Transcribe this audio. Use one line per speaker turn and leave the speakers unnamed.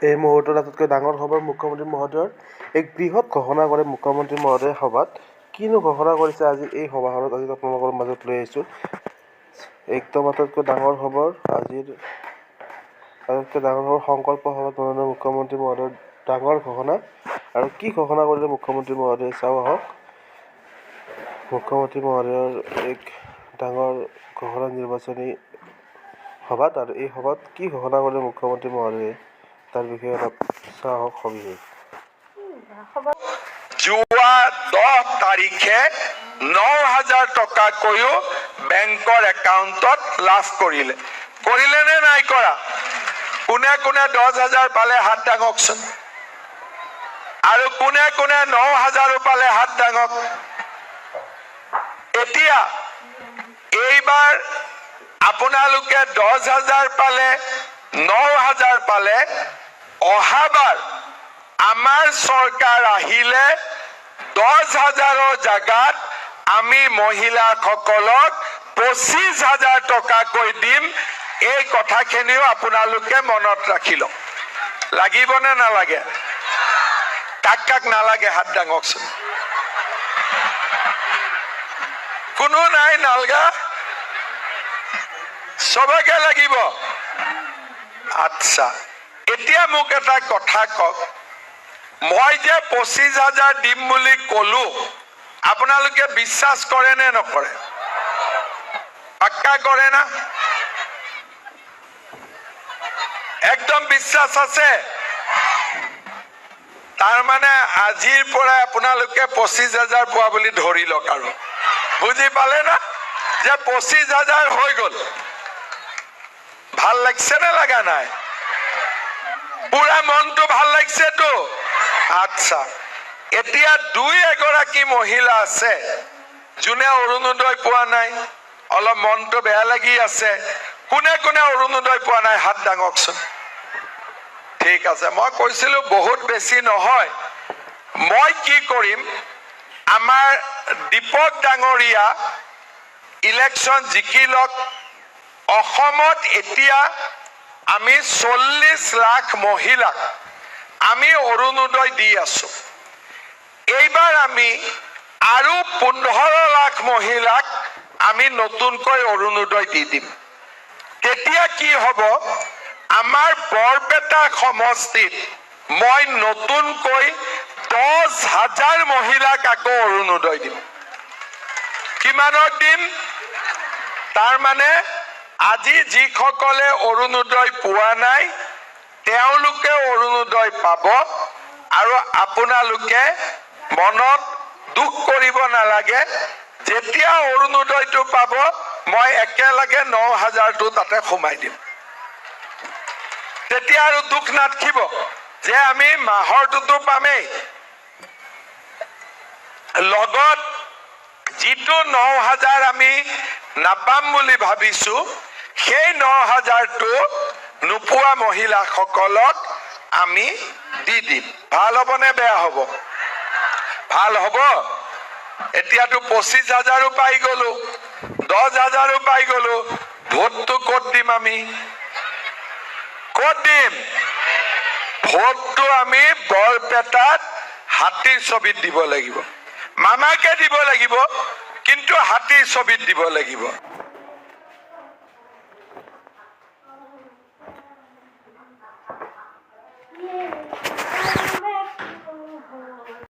এই মুহূৰ্তত আটাইতকৈ ডাঙৰ খবৰ মুখ্যমন্ত্ৰী মহোদয়ৰ এক বৃহৎ ঘোষণা কৰে মুখ্যমন্ত্ৰী মহোদয়ে সভাত। কিনো ঘোষণা কৰিছে আজি এই সভাখনত আজি আপোনালোকৰ মাজত লৈ আহিছোঁ। একদম আটাইতকৈ ডাঙৰ খবৰ সংকল্প সভাত মাননীয় মুখ্যমন্ত্ৰী মহোদয়ৰ ডাঙৰ ঘোষণা। আৰু কি ঘোষণা কৰিলে মুখ্যমন্ত্ৰী মহোদয়ে চাওঁ আহক। মুখ্যমন্ত্ৰী মহোদয়ৰ এক ডাঙৰ ঘোষণা নিৰ্বাচনী সভাত, আৰু এই সভাত কি ঘোষণা কৰিলে মুখ্যমন্ত্ৰী মহোদয়ে তাৰ বিষয়ে অলপ চাওঁ আহক সবিশেষ।
যোৱা 10 তাৰিখে 9,000 টকাকৈও বেংকৰ একাউণ্টত লাভ কৰিলে নে নাই কৰা? কোনে কোনে 10,000 পালে হাত দাঙকচোন। আৰু কোনে কোনে 9,000 পালে হাত দাঙক। এতিয়া এইবাৰ আপোনালোকে 10,000 পালে, 9,000 পালে। অহাবাৰ আমাৰ চৰকাৰ আহিলে 10,000ৰ জাগাত আমি মহিলাসকলক 25,000 টকাকৈ দিম। এই কথাখিনিও আপোনালোকে মনত ৰাখি লওক। লাগিব নে নালাগে? কাক নালাগে হাত দাঙকচোন। কোনো নাই নালগা, সবকে লাগিব। আচ্ছা, এতিয়া মোক এটা কথা কওক। মই যে 25,000 দিম বুলি কলো, আপোনালোকে বিশ্বাস কৰে নে নকৰে? পাক্কা কৰে না? একদম বিশ্বাস আছে? তাৰমানে আজিৰ পৰা আপোনালোকে 25,000 পোৱা বুলি ধৰি লওক। আৰু বুজি পালে না যে 25,000 হৈ গল? ভাল লাগিছে নে লগা নাই? পুৰা মনটো ভাল লাগিছেতো? আচ্ছা, এতিয়া 2-এগৰাকী মহিলা আছে যোনে অৰুণোদয় পোৱা নাই। অলপ মনটো বেয়া লাগি আছে। কোনে কোনে অৰুণোদয় পোৱা নাই হাত দাঙকচোন। ঠিক আছে, মই কৈছিলো বহুত বেছি নহয়। মই কি কৰিম, আমাৰ দীপক ডাঙৰীয়া ইলেকশ্যন জিকি লওক। অসমত এতিয়া আমি 40 লাখ মহিলাক আমি অৰুণোদয় দি আছো। এইবাৰ আমি আৰু 15 লাখ মহিলাক আমি নতুনকৈ অৰুণোদয় দি দিম। তেতিয়া কি হ'ব, আমাৰ বৰপেটা সমষ্টিত মই নতুনকৈ 10,000 মহিলাক আকৌ অৰুণোদয় দিম। কিমানত দিম? তাৰমানে আজি যিসকলে অৰুণোদয় পোৱা নাই তেওঁলোকে অৰুণোদয় পাব। আৰু আপোনালোকে মনত দুখ কৰিব নালাগে। যেতিয়া অৰুণোদয়টো পাব মই একেলগে 9,000টো তাতে সোমাই দিম। তেতিয়া আৰু দুখ নাথাকিব যে আমি মাহৰটোতো পামেই, লগত যিটো 9,000 আমি নাপাম বুলি ভাবিছো সেই 9,000টো নোপোৱা মহিলাসকলক আমি দি দিম। ভাল হ'ব নে বেয়া হ'ব? ভাল হ'ব। এতিয়াতো 25,000ও পাই গলো, 10,000ও পাই গলো। ভোটটো ক'ত দিম আমি? ক'ত দিম? ভোটটো আমি বৰপেটাত হাতীৰ ছবিত দিব লাগিব। মামাকে দিব লাগিব, কিন্তু হাতীৰ ছবিত দিব লাগিব।